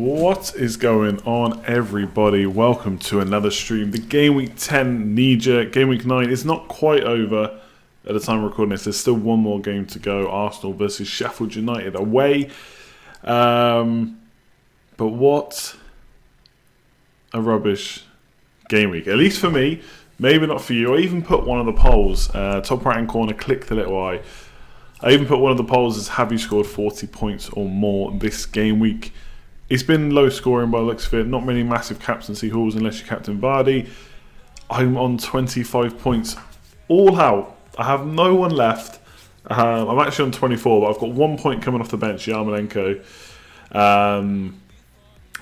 What is going on, everybody? Welcome to another stream. The Game Week 10 knee-jerk. Game Week 9 is not quite over at the time of recording this. There's still one more game to go. Arsenal versus Sheffield United away. But what a rubbish game week. At least for me. Maybe not for you. I even put one of the polls, top right hand corner, click the little eye. I even put one of the polls as, have you scored 40 points or more this game week? It's been low scoring by the looks of it. Not many massive captaincy hauls unless you captain Vardy. I'm on 25 points all out. I have no one left. I'm actually on 24, but I've got 1 point coming off the bench, Yarmolenko.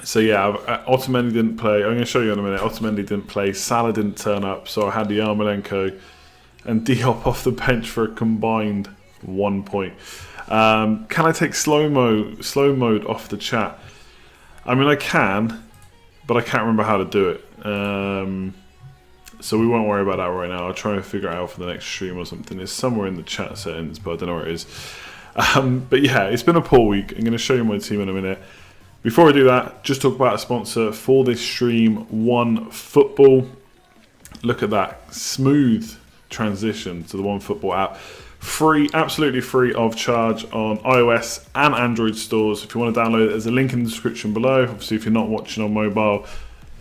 So yeah, Otamendi didn't play. I'm going to show you in a minute. Otamendi didn't play. Salah didn't turn up. So I had the Yarmolenko and Diop off the bench for a combined 1 point. Can I take slow mode off the chat? I mean, I can, but I can't remember how to do it. So we won't worry about that right now. I'll try and figure it out for the next stream or something. It's somewhere in the chat settings, but I don't know where it is. But yeah, it's been a poor week. I'm going to show you my team in a minute. Before I do that, just talk about a sponsor for this stream, OneFootball. Look at that. Smooth transition to the OneFootball app. Free, absolutely free of charge on iOS and Android stores. If you want to download it, there's a link in the description below. Obviously, if you're not watching on mobile,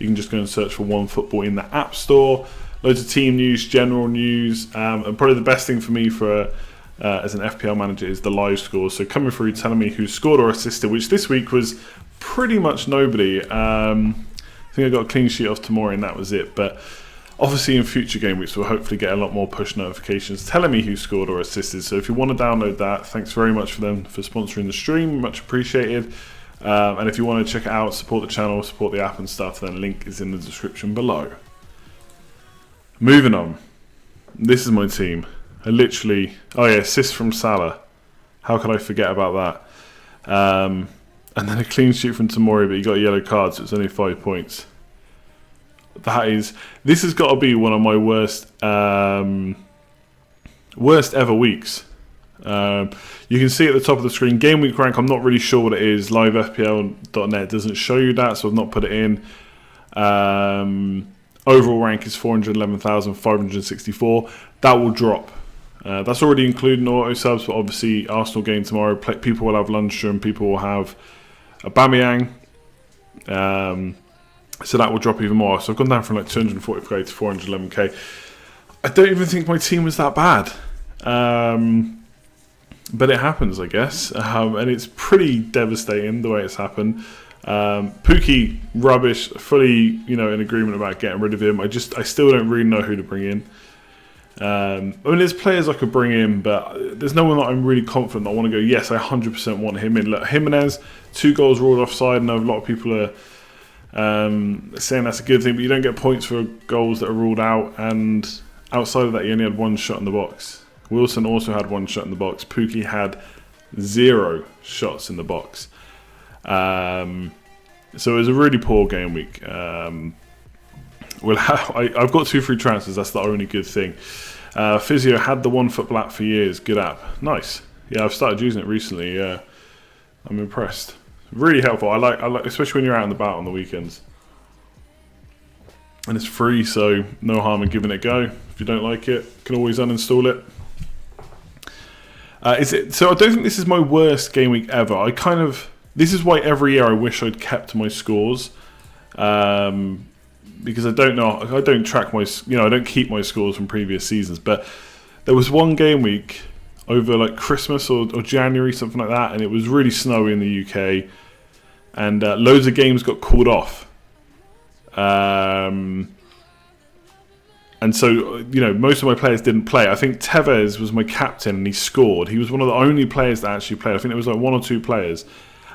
you can just go and search for OneFootball in the App Store. Loads of team news, general news, and probably the best thing for me as an FPL manager is the live scores. So coming through, telling me who scored or assisted, which this week was pretty much nobody. I think I got a clean sheet off Tomori and that was it. But obviously in future game weeks we'll hopefully get a lot more push notifications telling me who scored or assisted. So if you want to download that, thanks very much for them for sponsoring the stream, much appreciated. And if you want to check it out, support the channel, support the app and stuff, then link is in the description below. Moving on. This is my team. I literally, oh yeah, assist from Salah. How could I forget about that? And then a clean sheet from Tomori, but he got a yellow card, so it's only 5 points. This has got to be one of my worst ever weeks. You can see at the top of the screen, game week rank, I'm not really sure what it is. LiveFPL.net doesn't show you that, so I've not put it in. Overall rank is 411,564. That will drop. That's already including auto subs, but obviously Arsenal game tomorrow. People will have Lundstrom, people will have Aubameyang. So that will drop even more. So I've gone down from like 240k to 411k. I don't even think my team was that bad. But it happens, I guess. And it's pretty devastating the way it's happened. PUKKI, rubbish. Fully, in agreement about getting rid of him. I still don't really know who to bring in. I mean, there's players I could bring in, but there's no one that I'm really confident I want to go, yes, I 100% want him in. Look, Jimenez, 2 goals ruled offside. I know a lot of people are saying that's a good thing, but you don't get points for goals that are ruled out, and outside of that you only had 1 shot in the box. Wilson also had 1 shot in the box. PUKKI had 0 shots in the box. So it was a really poor game week. I've got 2 free transfers, that's the only good thing. Physio had the OneFootball app for years, good app. Nice. Yeah, I've started using it recently. I'm impressed. Really helpful. I like, especially when you're out and about on the weekends. And it's free, so no harm in giving it a go. If you don't like it, you can always uninstall it. So I don't think this is my worst game week ever. This is why every year I wish I'd kept my scores. Because I don't track I don't keep my scores from previous seasons. But there was one game week over like Christmas or January, something like that, and it was really snowy in the UK, and loads of games got called off. And so, most of my players didn't play. I think Tevez was my captain and he scored. He was one of the only players that actually played. I think there was like 1 or 2 players.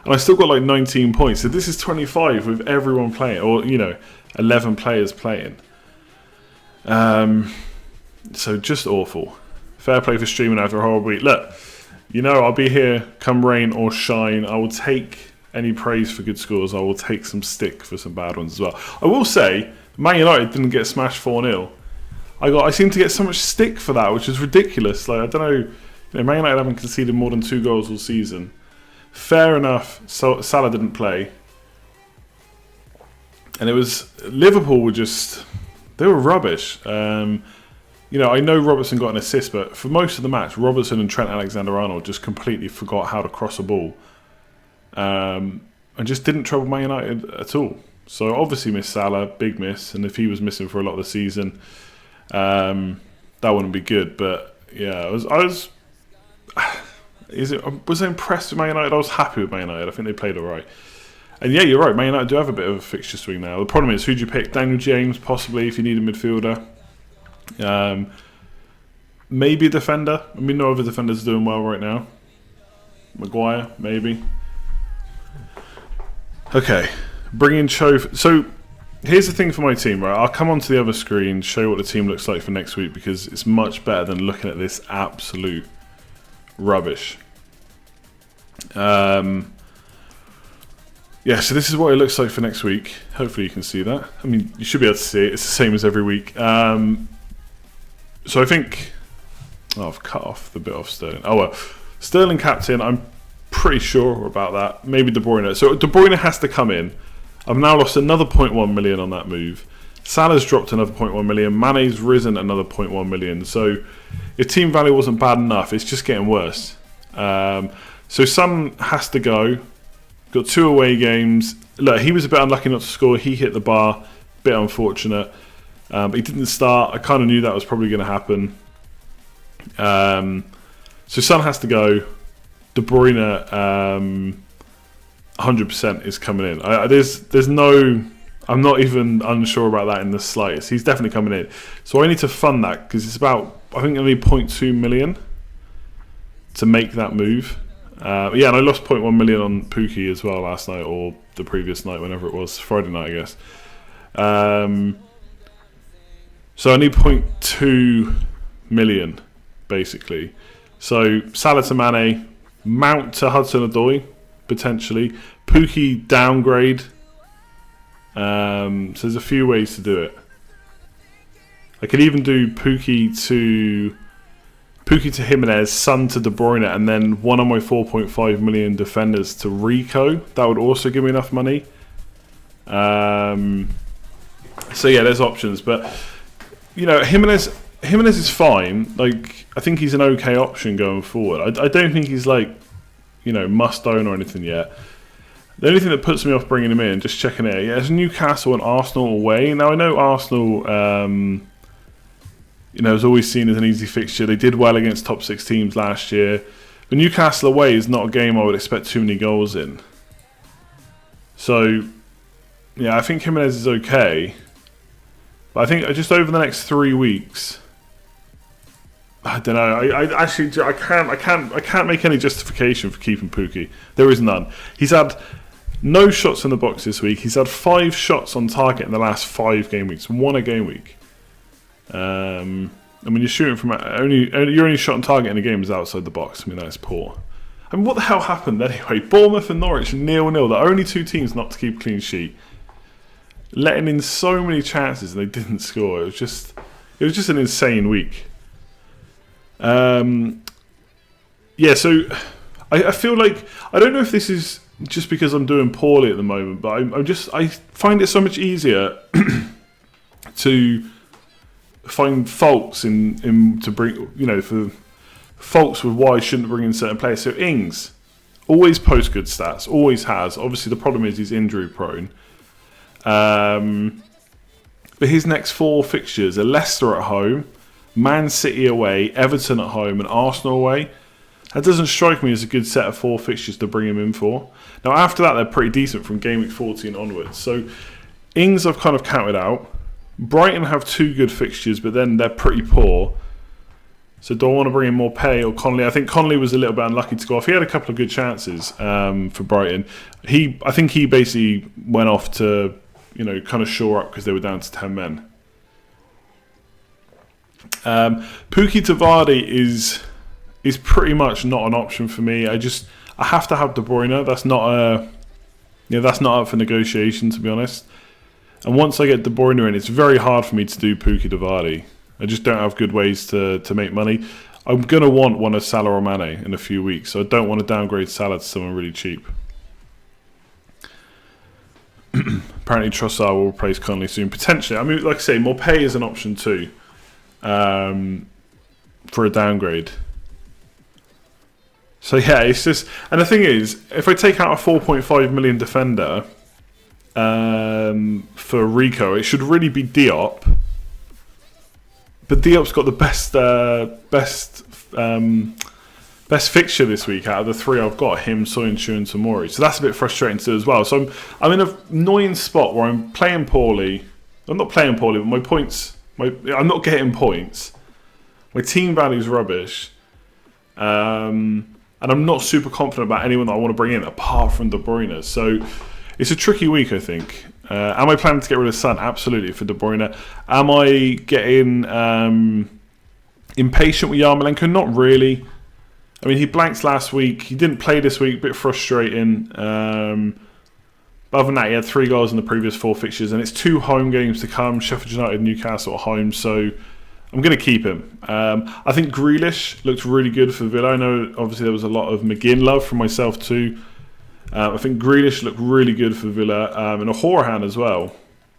And I still got like 19 points. So this is 25 with everyone playing, or 11 players playing. So just awful. Fair play for streaming after a horrible week. Look, I'll be here come rain or shine. I will take any praise for good scores. I will take some stick for some bad ones as well. I will say, Man United didn't get smashed 4-0. I seem to get so much stick for that, which is ridiculous. Like, I don't know, Man United haven't conceded more than 2 goals all season. Fair enough, Salah didn't play. And it was Liverpool were they were rubbish. You know, I know Robertson got an assist, but for most of the match, Robertson and Trent Alexander-Arnold just completely forgot how to cross a ball, and just didn't trouble Man United at all. So obviously missed Salah, big miss, and if he was missing for a lot of the season, that wouldn't be good. But yeah, I was impressed with Man United. I was happy with Man United. I think they played all right. And yeah, you're right. Man United do have a bit of a fixture swing now. The problem is, who do you pick? Daniel James, possibly, if you need a midfielder. Maybe a defender. I mean, no other defenders are doing well right now. Maguire, maybe. Okay, bring in Cho. So here's the thing for my team, right? I'll come onto the other screen, show you what the team looks like for next week, because it's much better than looking at this absolute rubbish. Yeah, so this is what it looks like for next week. Hopefully you can see that. I mean, you should be able to see it. It's the same as every week. So I think... Oh, I've cut off the bit off Sterling. Oh, well. Sterling captain, I'm pretty sure about that. Maybe De Bruyne. So De Bruyne has to come in. I've now lost another 0.1 million on that move. Salah's dropped another 0.1 million. Mane's risen another 0.1 million. So if team value wasn't bad enough, it's just getting worse. So Son has to go. Got 2 away games. Look, he was a bit unlucky not to score. He hit the bar. Bit unfortunate. But he didn't start. I kind of knew that was probably going to happen. So Son has to go. De Bruyne, 100% is coming in. There's no... I'm not even unsure about that in the slightest. He's definitely coming in. So I need to fund that, because it's about... I think I need 0.2 million to make that move. Yeah, and I lost 0.1 million on Pukki as well last night, or the previous night, whenever it was, Friday night, I guess. So I need 0.2 million, basically. So Salah to Mane, Mount to Hudson-Odoi, potentially. Pukki downgrade. So there's a few ways to do it. I could even do Pukki to Jimenez, Son to De Bruyne, and then one of my 4.5 million defenders to Rico. That would also give me enough money. So yeah, there's options, but you know, Jimenez is fine. Like, I think he's an okay option going forward. I don't think he's like, you know, must own or anything yet. The only thing that puts me off bringing him in, just checking it, yeah, it's Newcastle and Arsenal away. Now I know Arsenal, you know, is always seen as an easy fixture. They did well against top 6 teams last year. But Newcastle away is not a game I would expect too many goals in. So, yeah, I think Jimenez is okay. But I think just over the next 3 weeks, I don't know. I can't make any justification for keeping Pukki. There is none. He's had no shots in the box this week. He's had 5 shots on target in the last 5 game weeks. 1 a game week. I mean, you're shooting from your only shot on target in a game is outside the box. I mean, that's poor. I mean, what the hell happened anyway? Bournemouth and Norwich 0-0. The only 2 teams not to keep a clean sheet, letting in so many chances and they didn't score. It was just an insane week. Yeah, so I feel like, I don't know if this is just because I'm doing poorly at the moment, but I find it so much easier to find faults in to bring, you know, for faults with why I shouldn't bring in certain players. So Ings always posts good stats, always has. Obviously the problem is he's injury prone. But his next 4 fixtures are Leicester at home, Man City away, Everton at home, and Arsenal away. That doesn't strike me as a good set of 4 fixtures to bring him in for. Now after that they're pretty decent from Gameweek 14 onwards. So Ings I've kind of counted out. Brighton have 2 good fixtures, but then they're pretty poor. So do I want to bring in more pay or Connolly? I think Connolly was a little bit unlucky to go off. He had a couple of good chances for Brighton. I think he basically went off to, you know, kind of shore up because they were down to 10 men. Pukki to Vardy is pretty much not an option for me. I have to have De Bruyne. That's not up for negotiation, to be honest. And once I get De Bruyne in, it's very hard for me to do Pukki to Vardy. I just don't have good ways to make money. I'm going to want one of Salah or Mane in a few weeks, so I don't want to downgrade Salah to someone really cheap. apparently Trossard will replace Conley soon. Potentially. I mean, like I say, Morpay is an option too for a downgrade. So yeah, it's just... And the thing is, if I take out a 4.5 million defender for Rico, it should really be Diop. But Diop's got the best fixture this week out of the three I've got: him, Soyuncu and Tomori. So that's a bit frustrating to do as well. So I'm in an annoying spot where I'm playing poorly. I'm not playing poorly, but my points... I'm not getting points. My team value's rubbish. And I'm not super confident about anyone that I want to bring in apart from De Bruyne. So it's a tricky week, I think. Am I planning to get rid of Son? Absolutely, for De Bruyne. Am I getting impatient with Yarmolenko? Not really. I mean, he blanked last week. He didn't play this week. A bit frustrating. But other than that, he had 3 goals in the previous 4 fixtures. And it's 2 home games to come. Sheffield United, Newcastle at home. So I'm going to keep him. I think Grealish looked really good for Villa. I know, obviously, there was a lot of McGinn love from myself too. I think Grealish looked really good for Villa. And a Horahan as well.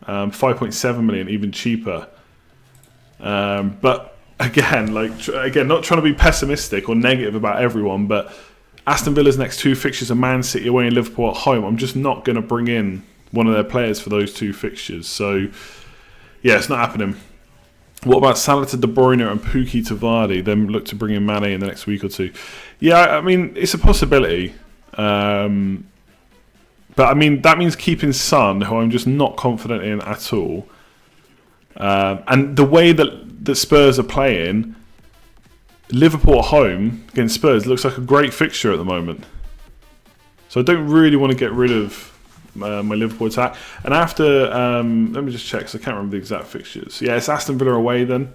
5.7 million, even cheaper. But again, not trying to be pessimistic or negative about everyone, but Aston Villa's next 2 fixtures are Man City away and Liverpool at home. I'm just not going to bring in one of their players for those 2 fixtures. So, yeah, it's not happening. What about Salah to De Bruyne and Pukki to Vardy? Then look to bring in Mane in the next week or 2. Yeah, I mean, it's a possibility. But, I mean, that means keeping Son, who I'm just not confident in at all. And the way that Spurs are playing, Liverpool at home against Spurs looks like a great fixture at the moment. So I don't really want to get rid of my Liverpool attack. And after, let me just check because I can't remember the exact fixtures. Yeah, it's Aston Villa away then,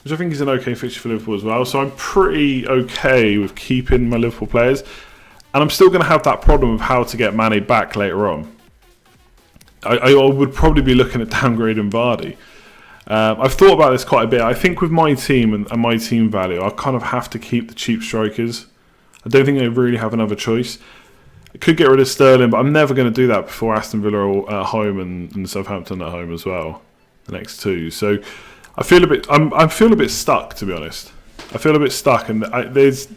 which I think is an okay fixture for Liverpool as well. So I'm pretty okay with keeping my Liverpool players. And I'm still going to have that problem of how to get Mane back later on. I would probably be looking at downgrading Vardy. I've thought about this quite a bit. I think with my team and my team value, I kind of have to keep the cheap strikers. I don't think I really have another choice. I could get rid of Sterling, but I'm never going to do that before Aston Villa at home and Southampton at home as well, the next 2. So I feel a bit. I feel a bit stuck, to be honest. I feel a bit stuck, and there's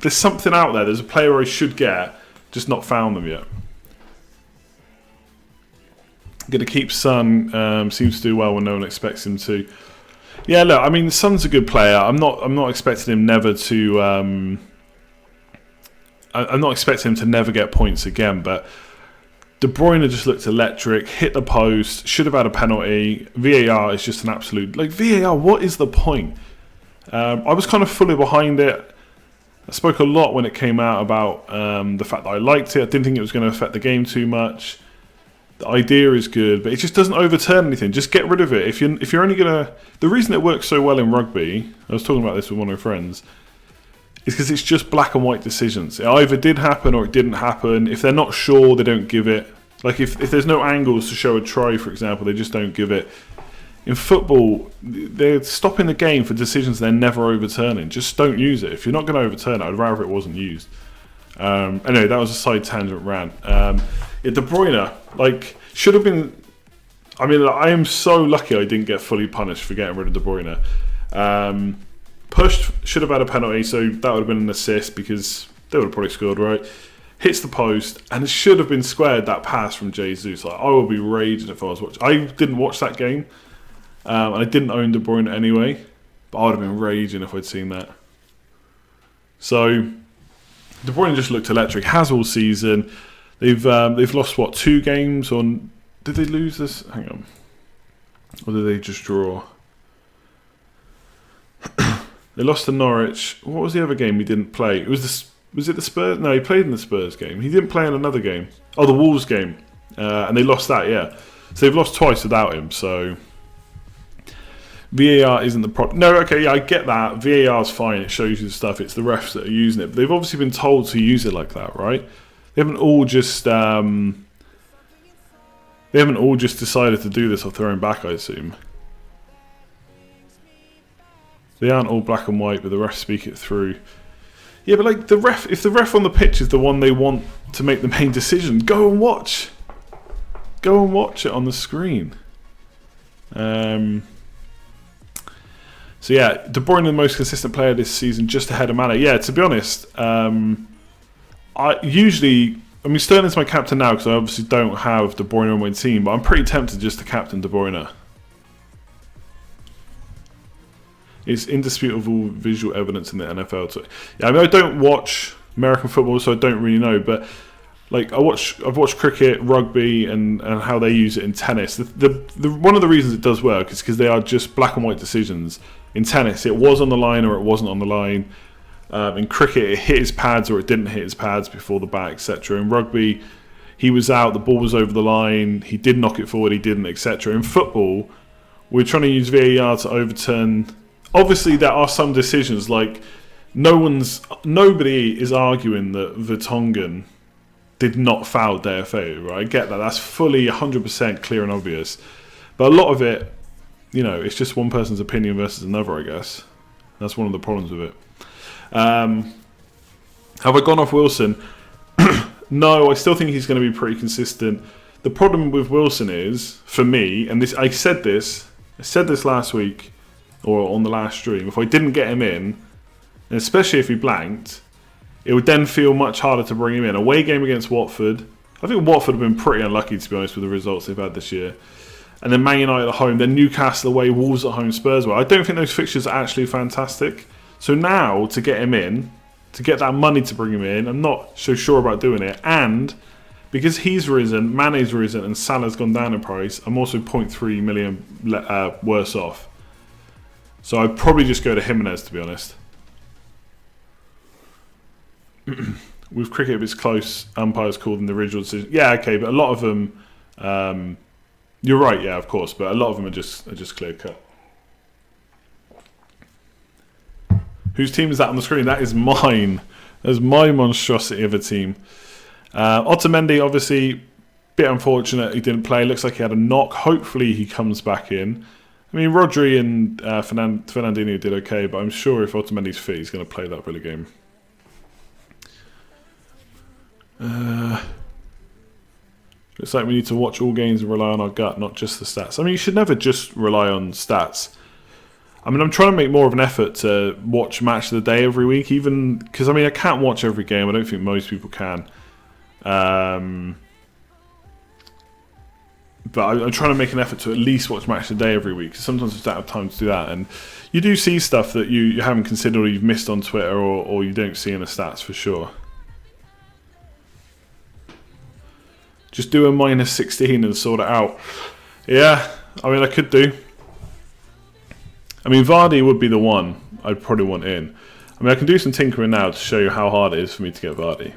something out there. There's a player I should get, just not found them yet. Going to keep Son. Seems to do well when no one expects him to. Yeah, look. I mean, Son's a good player. I'm not expecting him never to. I'm not expecting him to never get points again. But De Bruyne just looked electric. Hit the post. Should have had a penalty. VAR is just an absolute VAR. What is the point? I was kind of fully behind it. I spoke a lot when it came out about the fact that I liked it. I didn't think it was going to affect the game too much. The idea is good, but it just doesn't overturn anything. Just get rid of it. If you're only gonna, the reason it works so well in rugby, I was talking about this with one of my friends, is because it's just black and white decisions. It either did happen or it didn't happen. If they're not sure, they don't give it. Like if there's no angles to show a try, for example, they just don't give it. In football, they're stopping the game for decisions they're never overturning. Just don't use it. If you're not going to overturn it, I'd rather it wasn't used. Anyway, that was a side tangent rant. De Bruyne, should have been... I mean, I am so lucky I didn't get fully punished for getting rid of De Bruyne. Pushed, should have had a penalty, so that would have been an assist because they would have probably scored, right? Hits the post, and it should have been squared, that pass from Jesus. I would be raging if I was watching. I didn't watch that game, and I didn't own De Bruyne anyway, but I would have been raging if I'd seen that. So, De Bruyne just looked electric. Has all season. They've lost, 2 games on... Did they lose this? Hang on. Or did they just draw? They lost to Norwich. What was the other game he didn't play? Was it the Spurs? No, he played in the Spurs game. He didn't play in another game. Oh, the Wolves game. And they lost that, yeah. So they've lost twice without him, so... VAR isn't the problem. No, okay, yeah, I get that. VAR's fine. It shows you the stuff. It's the refs that are using it. But they've obviously been told to use it like that, right? They haven't all just decided to do this off their own back, I assume. They aren't all black and white, but the refs speak it through. Yeah, but if the ref on the pitch is the one they want to make the main decision, go and watch. go and watch it on the screen. So yeah, De Bruyne the most consistent player this season, just ahead of Mane. Yeah, to be honest, Sterling's my captain now because I obviously don't have De Bruyne on my team, but I'm pretty tempted just to captain De Bruyne. It's indisputable visual evidence in the NFL. Yeah, I mean, I don't watch American football, so I don't really know, but like I've watched cricket, rugby, and how they use it in tennis. One of the reasons it does work is because they are just black and white decisions. In tennis, it was on the line or it wasn't on the line. In cricket, it hit his pads or it didn't hit his pads before the bat, etc. In rugby, he was out, the ball was over the line, he did knock it forward, he didn't, etc. In football, we're trying to use VAR to overturn. Obviously, there are some decisions like nobody is arguing that Vertonghen did not foul DFA, right? I get that. That's fully 100% clear and obvious. But a lot of it, it's just one person's opinion versus another, I guess. That's one of the problems with it. Have I gone off Wilson? No, I still think he's going to be pretty consistent. The problem with Wilson is, for me, and I said this last week, or on the last stream, if I didn't get him in, and especially if he blanked, it would then feel much harder to bring him in. Away game against Watford. I think Watford have been pretty unlucky, to be honest, with the results they've had this year. And then Man United at home, then Newcastle away, Wolves at home, Spurs away. I don't think those fixtures are actually fantastic. So now, to get him in, to get that money to bring him in, I'm not so sure about doing it. And because he's risen, Mane's risen, and Salah's gone down in price, I'm also 0.3 million worse off. So I'd probably just go to Jimenez, to be honest. With cricket, if it's close, umpires called in the original decision. Yeah, okay, but a lot of them, you're right, yeah, of course, but a lot of them are just clear cut. Whose team is that on the screen? That is mine. That's my monstrosity of a team. Otamendi, obviously, bit unfortunate he didn't play. Looks like he had a knock. Hopefully he comes back in. I mean, Rodri and Fernandinho did okay, but I'm sure if Otamendi's fit, he's going to play that really game. Looks like we need to watch all games and rely on our gut, not just the stats. I mean, you should never just rely on stats. I mean, I'm trying to make more of an effort to watch match of the day every week, even because, I mean, I can't watch every game. I don't think most people can. But I'm trying to make an effort to at least watch match of the day every week. Sometimes I just don't have time to do that. And you do see stuff that you haven't considered or you've missed on Twitter or you don't see in the stats for sure. Just do a minus 16 and sort it out. Yeah, I mean, I could do. I mean, Vardy would be the one I'd probably want in. I mean, I can do some tinkering now to show you how hard it is for me to get Vardy.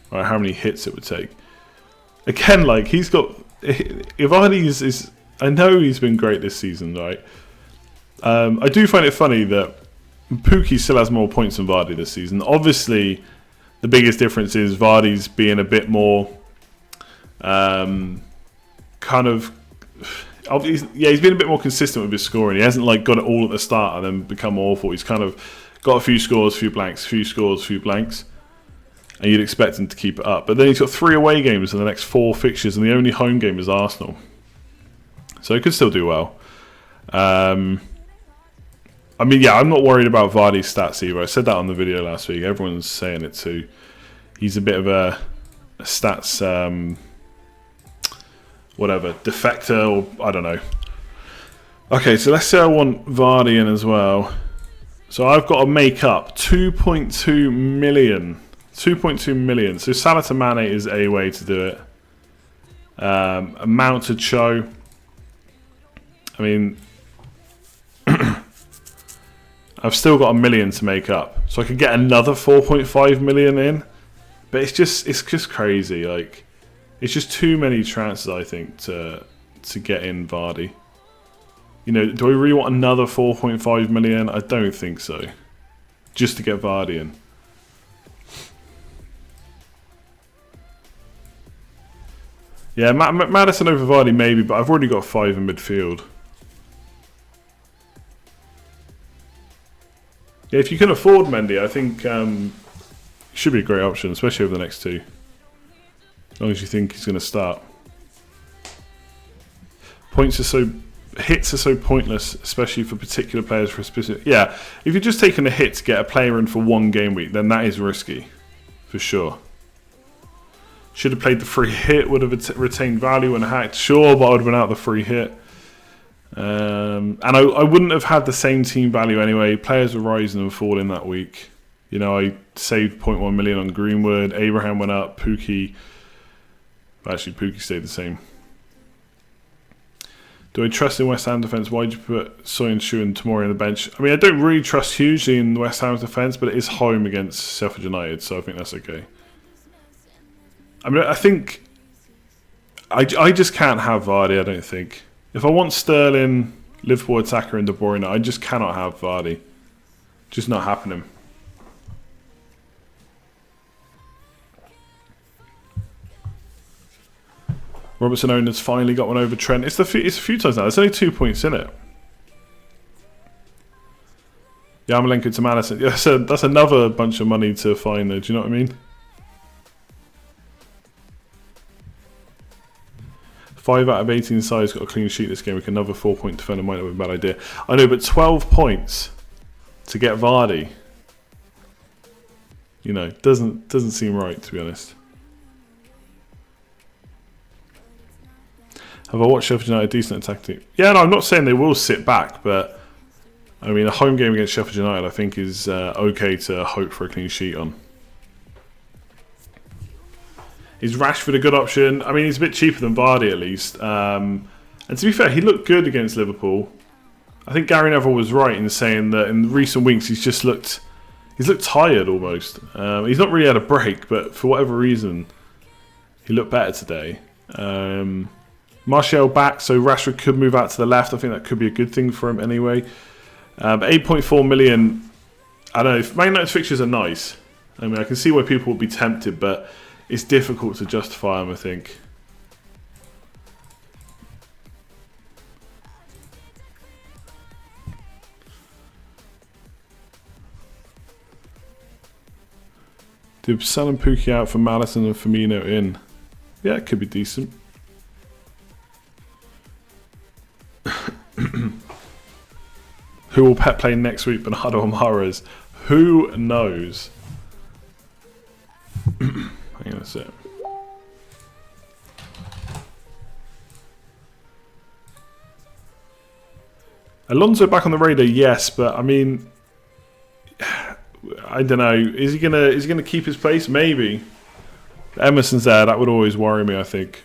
Or how many hits it would take. Again, like, he's got... Vardy is... I know he's been great this season, right? I do find it funny that Pukki still has more points than Vardy this season. Obviously, the biggest difference is Vardy's being a bit more... kind of... he's been a bit more consistent with his scoring. He hasn't like got it all at the start and then become awful. He's kind of got a few scores, a few blanks, a few scores, a few blanks. And you'd expect him to keep it up. But then he's got 3 away games in the next 4 fixtures, and the only home game is Arsenal. So he could still do well. I mean, yeah, I'm not worried about Vardy's stats either. I said that on the video last week. Everyone's saying it too. He's a bit of a stats... whatever, defector, or I don't know. Okay, so let's say I want Vardy in as well. So I've got to make up 2.2 million. 2.2 million. So Salah to Mane is a way to do it. A Mount to Cho. I mean, I've still got 1 million to make up. So I could get another 4.5 million in. But it's just crazy, like... It's just too many transfers, I think, to get in Vardy. You know, do I really want another 4.5 million? I don't think so. Just to get Vardy in. Yeah, Maddison over Vardy maybe, but I've already got 5 in midfield. Yeah, if you can afford Mendy, I think should be a great option, especially over the next 2. As long as you think he's going to start. hits are so pointless, especially for particular players for a specific. Yeah, if you're just taking a hit to get a player in for one game week, then that is risky, for sure. Should have played the free hit, would have retained value and hacked, sure, but I would have been out the free hit. And I wouldn't have had the same team value anyway. Players were rising and falling that week. You know, I saved 0.1 million on Greenwood. Abraham went up. Pukki. Actually, Pukki stayed the same. Do I trust in West Ham defence? Why did you put Soyuncu and Tomori on the bench? I mean, I don't really trust hugely in West Ham's defence, but it is home against Sheffield United, so I think that's okay. I mean, I think I just can't have Vardy, I don't think. If I want Sterling, Liverpool attacker and De Bruyne, I just cannot have Vardy. Just not happening. Robertson owners finally got one over Trent. It's a few times now. There's only 2 points in it. Yarmolenko to Madison. Yeah, so that's another bunch of money to find there. Do you know what I mean? 5 out of 18 sides got a clean sheet this game. With another 4-point defender might have been a bad idea. I know, but 12 points to get Vardy. You know, doesn't seem right, to be honest. Have I watched Sheffield United a decent attack team? Yeah, no, I'm not saying they will sit back, but I mean, a home game against Sheffield United, I think, is okay to hope for a clean sheet on. Is Rashford a good option? I mean, he's a bit cheaper than Vardy at least. And to be fair, he looked good against Liverpool. I think Gary Neville was right in saying that in recent weeks he's looked tired almost. He's not really had a break, but for whatever reason, he looked better today. Martial back, so Rashford could move out to the left. I think that could be a good thing for him anyway. 8.4 million. I don't know. Man United's fixtures are nice. I mean, I can see why people would be tempted, but it's difficult to justify them, I think. Did Salah and Pukki out for Madison and Firmino in? Yeah, it could be decent. Who will Pep play next week? Bernardo or Mahrez? Who knows? I think that's it. Alonso back on the radar, yes, but I mean, I don't know. Is he gonna keep his place? Maybe. Emerson's there. That would always worry me, I think.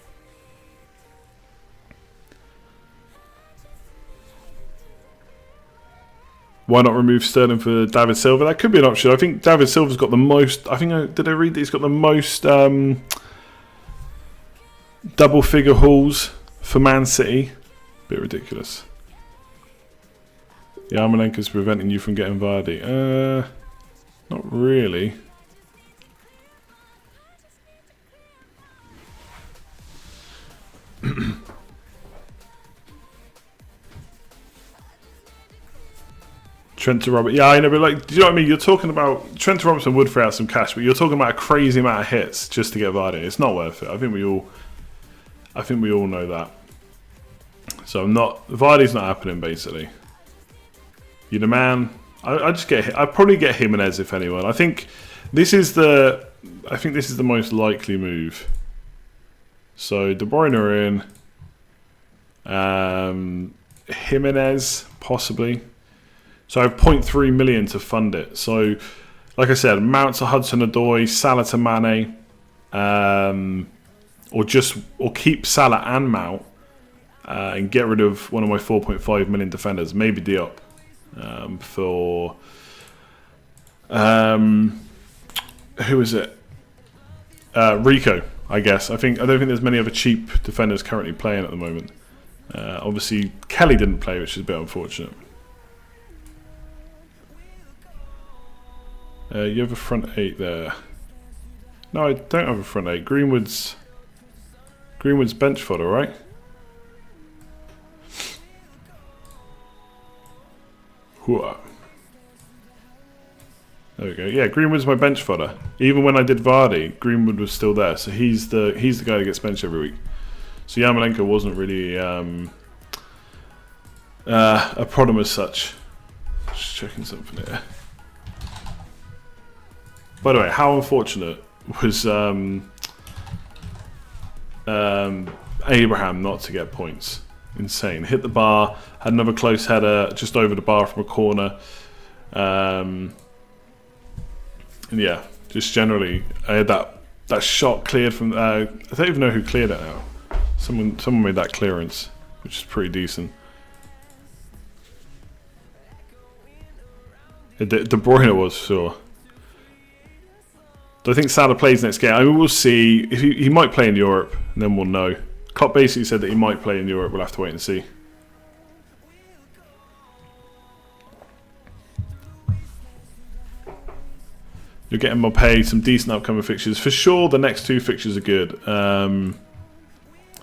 Why not remove Sterling for David Silva? That could be an option. I think David Silva's got the most. I think did I read that he's got the most double figure hauls for Man City? Bit ridiculous. Yarmolenko's preventing you from getting Vardy. Not really. Trent to Robert, yeah, I know, but like, do you know what I mean? You're talking about Trent to Robertson would free out some cash, but you're talking about a crazy amount of hits just to get Vardy. It's not worth it. I think we all know that. So Vardy's not happening basically. You're the man. I'd probably get Jimenez if anyone. I think this is the most likely move. So De Bruyne are in. Jimenez possibly. So I have 0.3 million to fund it. So, like I said, Mount to Hudson-Odoi, Salah to Mane, or keep Salah and Mount and get rid of one of my 4.5 million defenders. Maybe Diop for who is it? Rico, I guess. I don't think there's many other cheap defenders currently playing at the moment. Obviously, Kelly didn't play, which is a bit unfortunate. You have a front 8 there. No, I don't have a front 8. Greenwood's bench fodder, right? Whoa. There we go. Yeah, Greenwood's my bench fodder. Even when I did Vardy, Greenwood was still there. So he's the guy that gets benched every week. So Yarmolenko wasn't really a problem as such. Just checking something here. By the way, how unfortunate was Abraham not to get points? Insane. Hit the bar, had another close header just over the bar from a corner. And yeah, just generally, I had that shot cleared from. I don't even know who cleared it now. Someone made that clearance, which is pretty decent. De Bruyne was, sure. Do I think Salah plays next game? I mean, we'll see. If he might play in Europe, and then we'll know. Klopp basically said that he might play in Europe. We'll have to wait and see. You're getting more pay, some decent upcoming fixtures. For sure, the next 2 fixtures are good.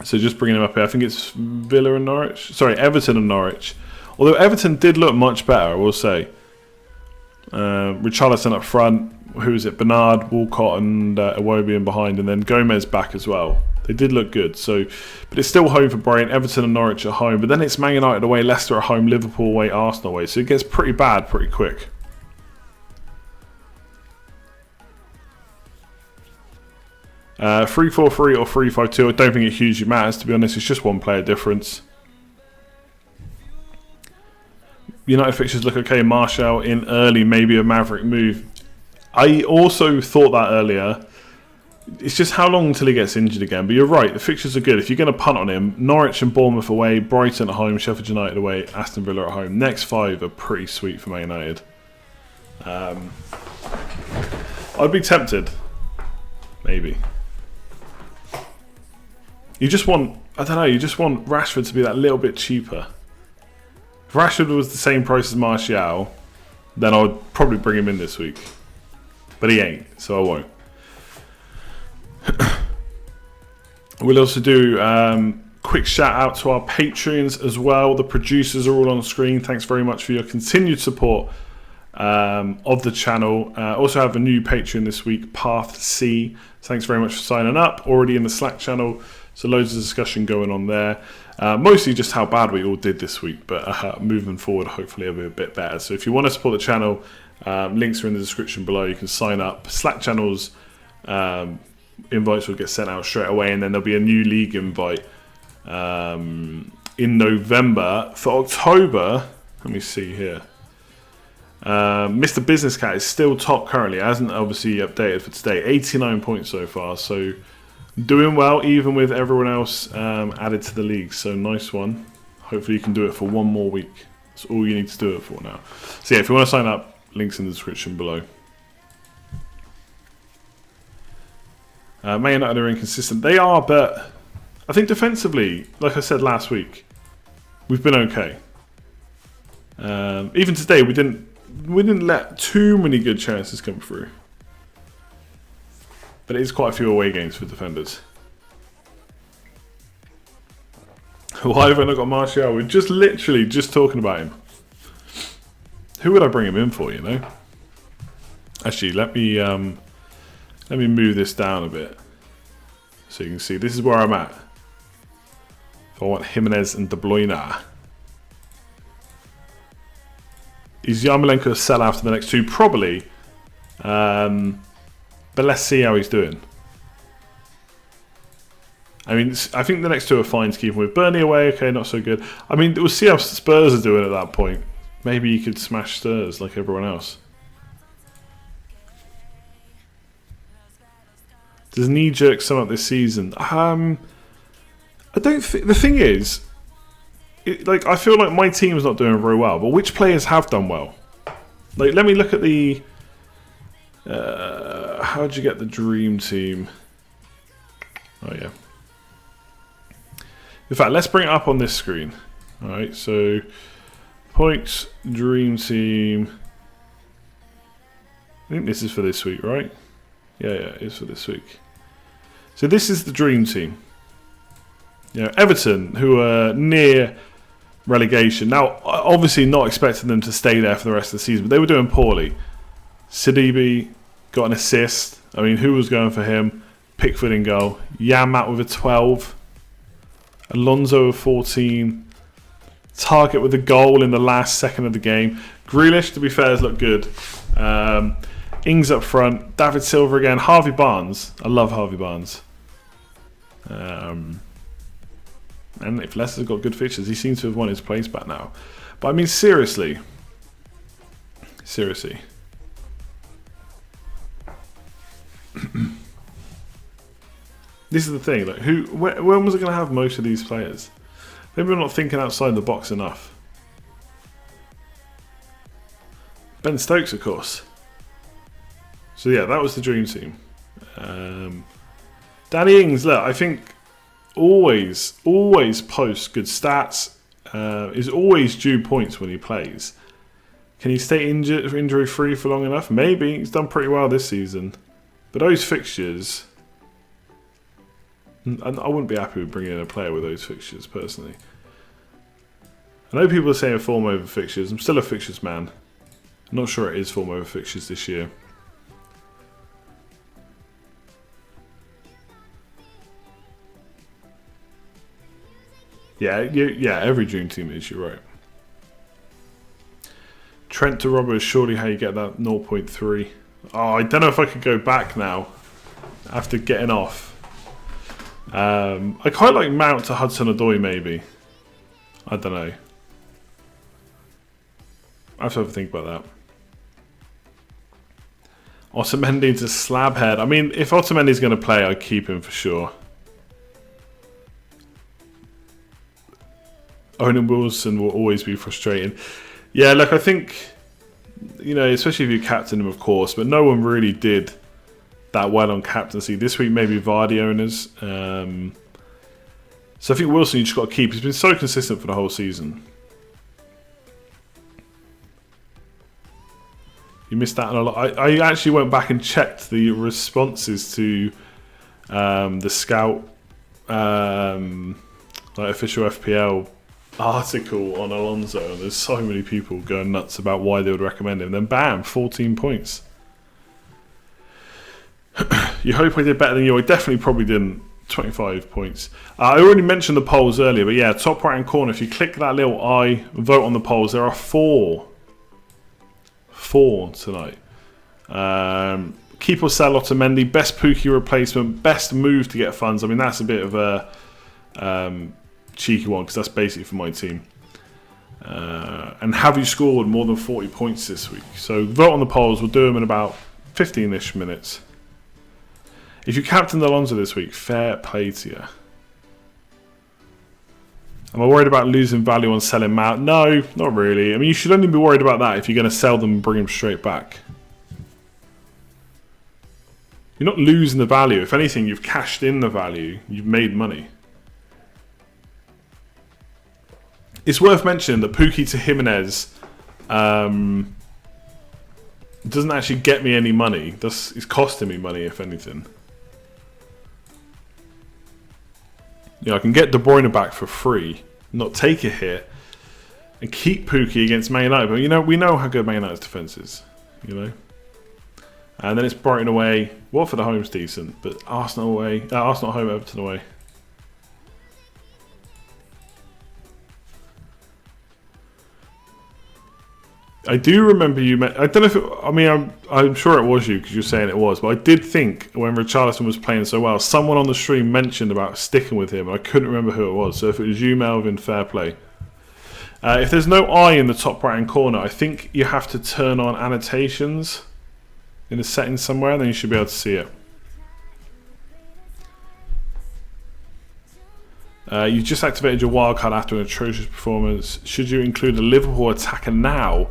So just bringing them up here. I think it's Villa and Norwich. Sorry, Everton and Norwich. Although Everton did look much better, I will say. Richarlison up front. Who is it? Bernard, Walcott and Iwobi in behind. And then Gomez back as well. They did look good. So, but it's still home for Brighton. Everton and Norwich at home. But then it's Man United away, Leicester at home, Liverpool away, Arsenal away. So it gets pretty bad pretty quick. Uh, 3-4-3 or 3-5-2. I don't think it hugely matters, to be honest. It's just one player difference. United fixtures look okay. Martial in early, maybe a maverick move. I also thought that earlier. It's just how long until he gets injured again. But you're right, the fixtures are good. If you're going to punt on him, Norwich and Bournemouth away, Brighton at home, Sheffield United away, Aston Villa at home. Next 5 are pretty sweet for Man United. I'd be tempted. Maybe. You just want, I don't know, you just want Rashford to be that little bit cheaper. If Rashford was the same price as Martial, then I would probably bring him in this week. But he ain't, so I won't. We'll also do quick shout out to our Patreons as well. The producers are all on screen. Thanks very much for your continued support of the channel. Also have a new Patreon this week, Path C. Thanks very much for signing up. Already in the Slack channel. So loads of discussion going on there. Mostly just how bad we all did this week. But moving forward, hopefully it'll be a bit better. So if you want to support the channel, links are in the description below. You can sign up. Slack channels, invites will get sent out straight away. And then there'll be a new league invite in November. For October, let me see here. Mr. Business Cat is still top currently. It hasn't obviously updated for today. 89 points so far. So doing well, even with everyone else added to the league. So nice one. Hopefully you can do it for one more week. That's all you need to do it for now. So yeah, if you want to sign up, links in the description below. Man United are inconsistent. They are, but I think defensively, like I said last week, we've been okay. Even today, we didn't let too many good chances come through. But it is quite a few away games for defenders. Why have I not got Martial? We're just literally just talking about him. Who would I bring him in for, you know? Actually, let me move this down a bit. So you can see, this is where I'm at. If I want Jimenez and De Bruyne. Is Yarmolenko a sell after the next 2? Probably. But let's see how he's doing. I mean, I think the next 2 are fine to keep him with. Burnley away, okay, not so good. I mean, we'll see how Spurs are doing at that point. Maybe you could smash Spurs like everyone else. Does KNEEJERK sum up this season? I don't think... The thing is, I feel like my team's not doing very well, but which players have done well? Like, let me look at the... how'd you get the dream team? Oh, yeah. In fact, let's bring it up on this screen. Alright, so... Points, dream team... I think this is for this week, right? Yeah, it is for this week. So this is the dream team. You know, Everton, who are near relegation. Now, obviously not expecting them to stay there for the rest of the season, but they were doing poorly. Sidibe got an assist. I mean, who was going for him? Pickford in goal. Yamat with a 12. Alonso with 14. Target with a goal in the last second of the game. Grealish, to be fair, has looked good. Ings up front. David Silva again. Harvey Barnes. I love Harvey Barnes. And if Leicester's got good fixtures, he seems to have won his place back now. But I mean, seriously. Seriously. This is the thing. Like, when was it going to have most of these players? Maybe we're not thinking outside the box enough. Ben Stokes, of course. So yeah, that was the dream team. Danny Ings, look, I think always posts good stats. Is always due points when he plays. Can he stay injury free for long enough? Maybe. He's done pretty well this season. But those fixtures, I wouldn't be happy with bringing in a player with those fixtures, personally. I know people are saying form over fixtures. I'm still a fixtures man. I'm not sure it is form over fixtures this year. Yeah, every dream team is, you're right. Trent to Robbo is surely how you get that 0.3. Oh, I don't know if I could go back now after getting off. I quite like Mount to Hudson-Odoi maybe. I don't know. I have to have a think about that. Otamendi to Slabhead. I mean, if Otamendi's going to play, I'd keep him for sure. Owen Wilson will always be frustrating. Yeah, look, I think, you know, especially if you captain him, of course, but no one really did that well on captaincy. This week, maybe Vardy owners. So I think Wilson, you just got to keep. He's been so consistent for the whole season. You missed out on a lot. I actually went back and checked the responses to the Scout like official FPL article on Alonso, and there's so many people going nuts about why they would recommend him. Then bam, 14 points. You hope I did better than you. I definitely probably didn't. 25 points. I already mentioned the polls earlier, but yeah, top right hand corner, if you click that little I, vote on the polls. There are four tonight. Keep or sell Otamendi, best Pukki replacement, best move to get funds. I mean, that's a bit of a cheeky one because that's basically for my team. And have you scored more than 40 points this week? So vote on the polls. We'll do them in about 15-ish minutes. If you captained Alonso this week, fair play to you. Am I worried about losing value on selling Mount? No, not really. I mean, you should only be worried about that if you're going to sell them and bring them straight back. You're not losing the value. If anything, you've cashed in the value. You've made money. It's worth mentioning that Pukki to Jimenez doesn't actually get me any money. It's costing me money, if anything. You know, I can get De Bruyne back for free, not take a hit, and keep Pukki against Man United. But, you know, we know how good Man United's defence is, you know. And then it's Brighton away. Watford at home's decent, but Arsenal away. Arsenal at home, Everton away. I do remember you. I don't know if it, I mean, I'm sure it was you because you're saying it was, but I did think when Richarlison was playing so well, someone on the stream mentioned about sticking with him, and I couldn't remember who it was. So if it was you, Melvin, fair play. If there's no eye in the top right hand corner, I think you have to turn on annotations in the settings somewhere, and then you should be able to see it. You just activated your wildcard after an atrocious performance. Should you include a Liverpool attacker now,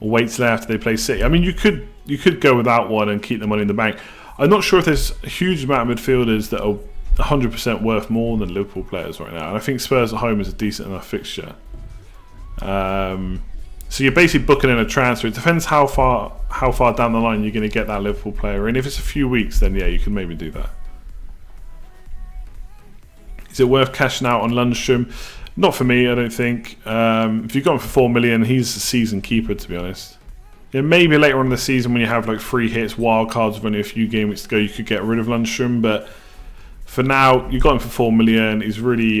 or wait till after they play City? I mean, you could go without one and keep the money in the bank. I'm not sure if there's a huge amount of midfielders that are 100% worth more than Liverpool players right now, and I think Spurs at home is a decent enough fixture. So you're basically booking in a transfer. It depends how far down the line you're going to get that Liverpool player in. If it's a few weeks, then yeah, you can maybe do that. Is it worth cashing out on Lundstrom? Not for me, I don't think. If you've got him for 4 million, he's a season keeper, to be honest. Yeah, maybe later on in the season when you have like free hits, wild cards with only a few game weeks to go, you could get rid of Lundstrom. But for now, you got him for 4 million. He's really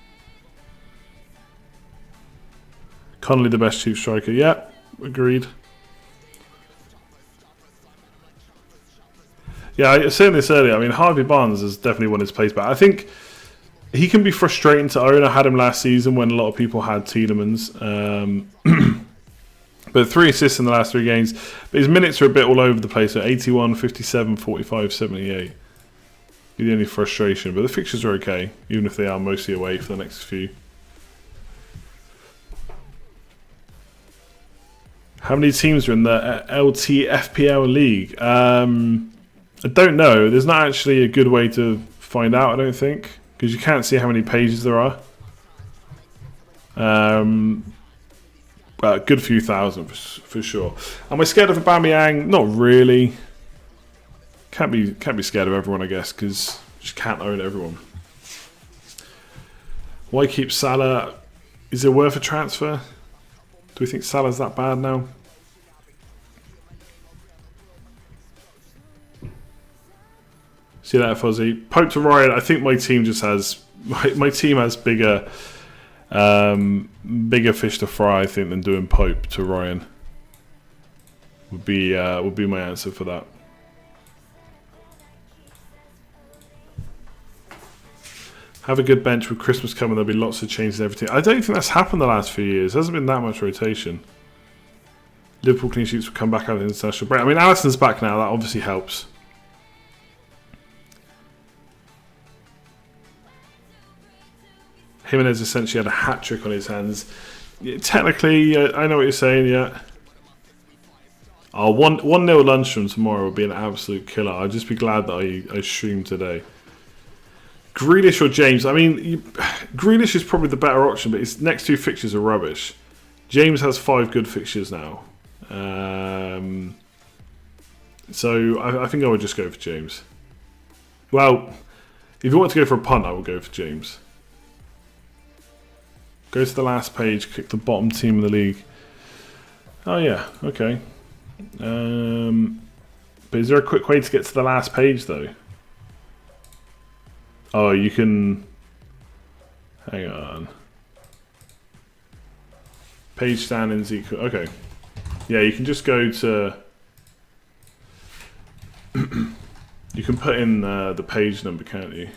Connolly the best cheap striker. Yeah, agreed. Yeah, I was saying this earlier. I mean, Harvey Barnes has definitely won his place back. I think he can be frustrating to own. I had him last season when a lot of people had Tielemans. But 3 assists in the last 3 games. But his minutes are a bit all over the place. So 81, 57, 45, 78. The only frustration. But the fixtures are okay, even if they are mostly away for the next few. How many teams are in the LT FPL League? I don't know. There's not actually a good way to find out, I don't think. Because you can't see how many pages there are. Well, a good few thousand for sure. Am I scared of Aubameyang? Not really. Can't be scared of everyone, I guess, because you just can't own everyone. Why keep Salah? Is it worth a transfer? Do we think Salah's that bad now? See that, Fuzzy? Pope to Ryan. I think my team just has my team has bigger fish to fry, I think, than doing Pope to Ryan. Would be my answer for that. Have a good bench with Christmas coming. There'll be lots of changes and everything. I don't think that's happened the last few years. There hasn't been that much rotation. Liverpool clean sheets will come back out of the international break. I mean, Alisson's back now. That obviously helps. Jimenez essentially had a hat-trick on his hands. Yeah, technically, I know what you're saying, yeah. Oh, 1-0 lunch from tomorrow would be an absolute killer. I'd just be glad that I streamed today. Grealish or James? I mean, Grealish is probably the better option, but his next 2 fixtures are rubbish. James has 5 good fixtures now. So I think I would just go for James. Well, if you want to go for a punt, I would go for James. Go to the last page, click the bottom team of the league. Oh yeah, okay. But is there a quick way to get to the last page though? Oh, you can... Hang on. Page standings equal... Okay. Yeah, you can just go to... You can put in the page number, can't you?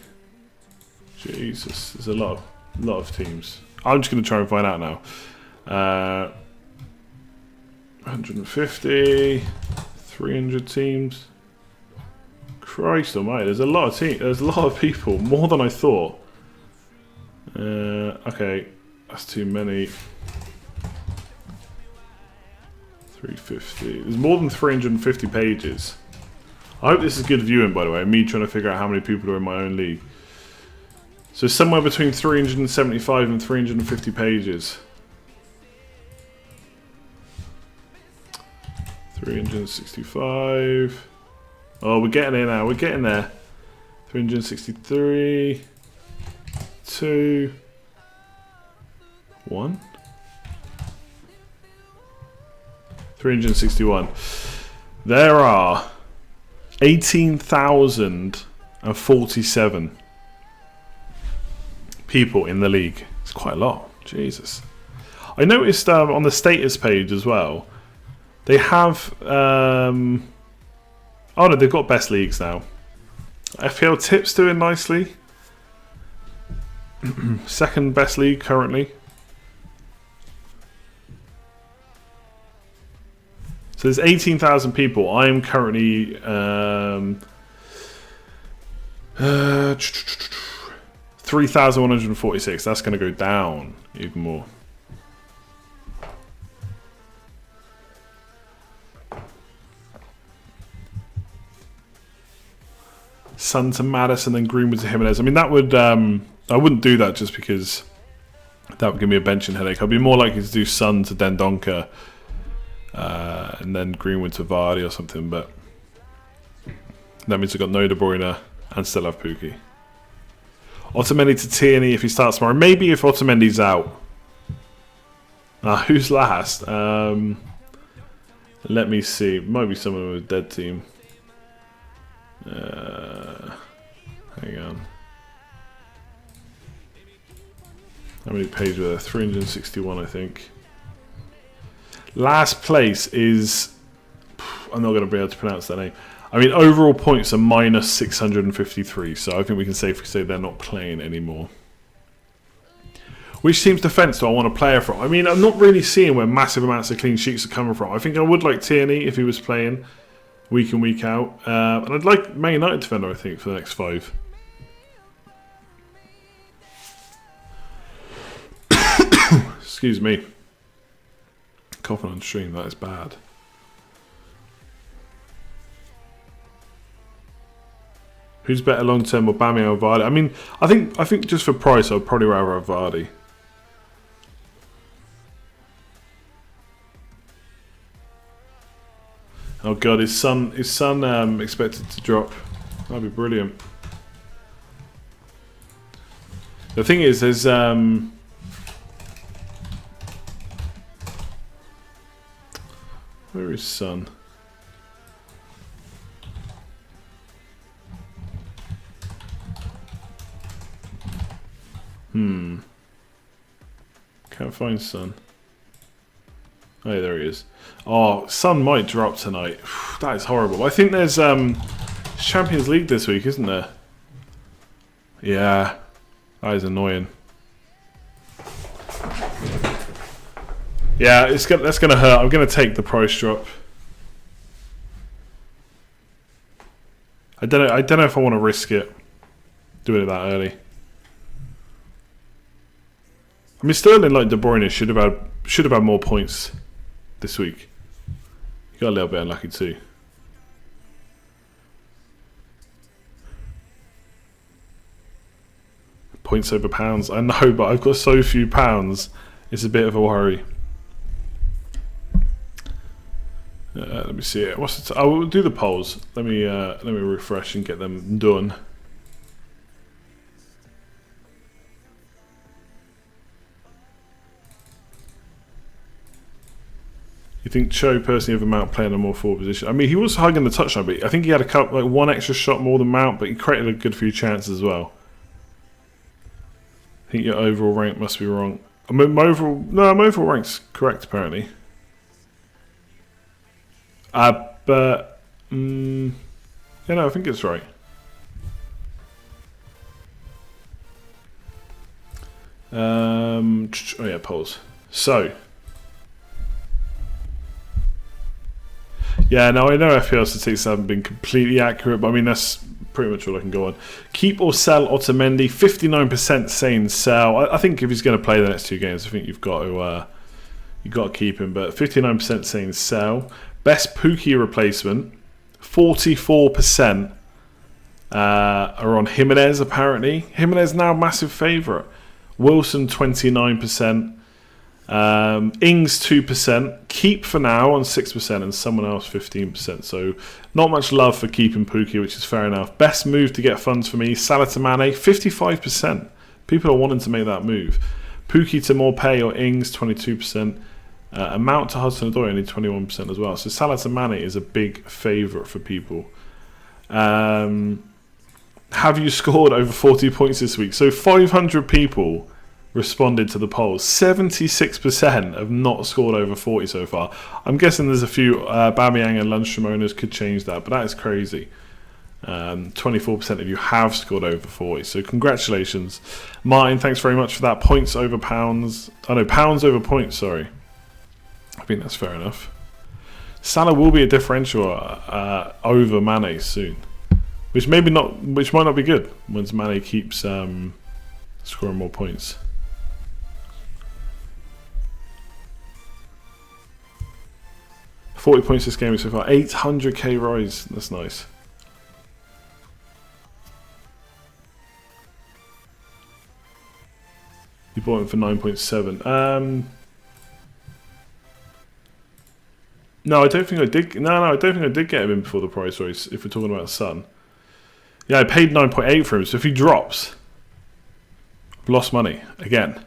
Jesus, there's a lot of teams. I'm just going to try and find out now. 150, 300 teams. Christ almighty, there's a lot of teams. There's a lot of people, more than I thought. Okay, that's too many. 350. There's more than 350 pages. I hope this is good viewing, by the way. Me trying to figure out how many people are in my own league. So somewhere between 375 and 350 pages. 365. Oh, we're getting there now. We're getting there. 363. 2. 1. 361. There are 18,047 people in the league. It's quite a lot. Jesus. I noticed on the status page as well, they have... oh no, they've got best leagues now. FPL Tips doing nicely. Second best league currently. So there's 18,000 people. I am currently 3,146. That's going to go down even more. Son to Madison and Greenwood to Jimenez. I mean, that would I wouldn't do that just because that would give me a benching headache. I'd be more likely to do Son to Dendoncker and then Greenwood to Vardy or something. But that means I've got no De Bruyne and still have Pukki. Otamendi to Tierney if he starts tomorrow. Maybe if Otamendi's out. Who's last? Let me see. Might be someone with a dead team. Hang on. How many pages were there? 361, I think. Last place is... I'm not going to be able to pronounce that name. I mean, overall points are minus 653, so I think we can safely say they're not playing anymore. Which team's defence do I want to play from? I mean, I'm not really seeing where massive amounts of clean sheets are coming from. I think I would like Tierney if he was playing week in, week out. And I'd like Man United defender, I think, for the next 5. Excuse me. Coughing on stream, that is bad. Who's better long term, Aubameyang or Vardy? I mean, I think just for price, I'd probably rather have Vardy. Oh god, his son expected to drop. That'd be brilliant. The thing is, there's where is son? Can't find son. Oh, yeah, there he is. Oh, Son might drop tonight. That is horrible. I think there's Champions League this week, isn't there? Yeah, that is annoying. Yeah, that's gonna hurt. I'm gonna take the price drop. I don't know if I want to risk it doing it that early. I mean, Sterling, like De Bruyne, should have had more points this week. He got a little bit unlucky too. Points over pounds. I know, but I've got so few pounds. It's a bit of a worry. Let me see it. What's the I will do the polls. Let me refresh and get them done. You think Cho personally over Mount playing a more forward position? I mean, he was hugging the touchline, but I think he had a couple, like one extra shot more than Mount, but he created a good few chances as well. I think your overall rank must be wrong. I mean, my overall rank's correct apparently. But yeah, no, I think it's right. Oh yeah, polls. So. Yeah, now I know FPL statistics haven't been completely accurate, but I mean, that's pretty much all I can go on. Keep or sell Otamendi, 59% saying sell. I think if he's going to play the next 2 games, I think you've got to keep him, but 59% saying sell. Best Pukki replacement, 44% are on Jimenez apparently. Jimenez now massive favourite. Wilson 29%. Ings 2%, keep for now on 6%, and someone else 15%. So not much love for keeping Pukki, which is fair enough. Best move to get funds for me, Salah to Mane, 55%. People are wanting to make that move. Pukki to Morpay or Ings 22%. Mount to Hudson-Odoi only 21% as well. So Salah to Mane is a big favourite for people. Have you scored over 40 points this week? So 500 people responded to the polls. 76% have not scored over 40 so far. I'm guessing there's a few Aubameyang and Lundstram owners could change that, but that is crazy. 24% of you have scored over 40, so congratulations. Martin, thanks very much for that. Points over pounds. Oh no, pounds over points, sorry. I think that's fair enough. Salah will be a differential over Mane soon, which might not be good once Mane keeps scoring more points. $40 points this game so far. 800k rise. That's nice. You bought him for 9.7. No, I don't think I did. No, I don't think I did get him in before the price race. If we're talking about Son, yeah, I paid 9.8 for him. So if he drops, I've lost money again.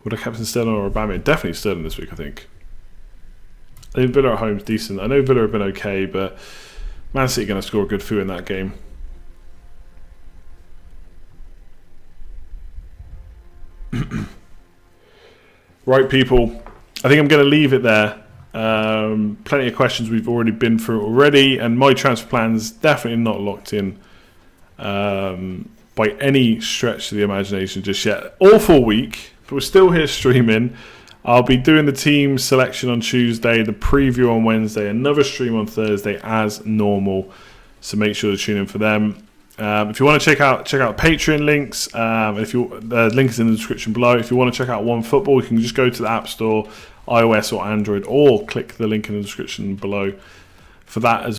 Would I captain Sterling or Aubameyang? Definitely Sterling this week, I think. I think Villa at home is decent. I know Villa have been okay, but Man City are going to score a good few in that game. Right, people. I think I'm going to leave it there. Plenty of questions we've already been through already, and my transfer plans definitely not locked in by any stretch of the imagination just yet. Awful week, but we're still here streaming. I'll be doing the team selection on Tuesday, the preview on Wednesday, another stream on Thursday as normal. So make sure to tune in for them. If you want to check out Patreon links, the link is in the description below. If you want to check out OneFootball, you can just go to the App Store, iOS or Android, or click the link in the description below for that as